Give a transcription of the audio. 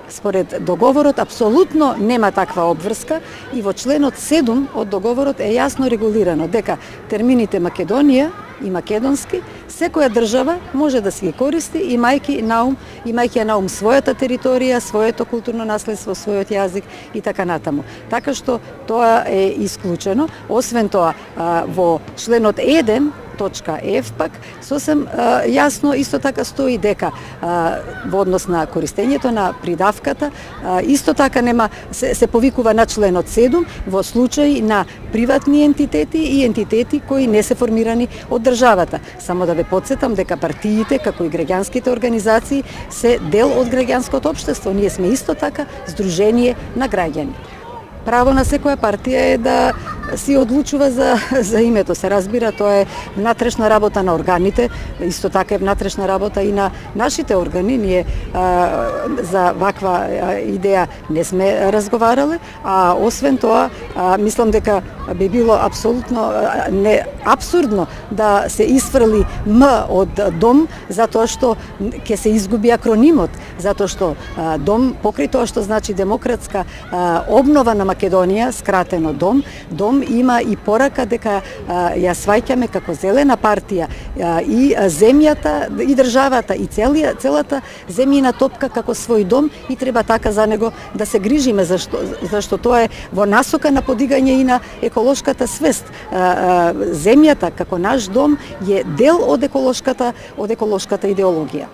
според договорот апсолутно нема таква обврска и во членот 7 од договорот е јасно регулирано дека термините Македонија и македонски секоја држава може да си ги користи имајќи на ум својата територија, своето културно наследство, својот јазик и така натаму. Така што тоа е исклучено. Освен тоа, во членот 1 точка F пак сосем јасно исто така стои дека во однос на користењето на придавката исто така нема се повикува на членот 7 во случај на приватни ентитети и ентитети кои не се формирани од државата. Само да ве потсетам дека партиите како и граѓанските организации се дел од граѓанското општество. Ние сме исто така здружение на граѓани. Право на секоја партија е да си одлучува за името. Се разбира, тоа е внатрешна работа на органите, исто така е внатрешна работа и на нашите органи. Ние за ваква идеја не сме разговарале, а освен тоа, мислам дека би било апсолутно апсурдно да се исфрли М од дом, затоа што ќе се изгуби акронимот, затоа што дом, покрај тоа што значи демократска обнова на Македонија, скратено дом има и порака дека ја сваќаме како зелена партија и земјата и државата и целата земјина топка како свој дом и треба така за него да се грижиме, зашто тоа е во насока на подигање и на еколошката свест. Земјата како наш дом е дел од еколошката идеологија.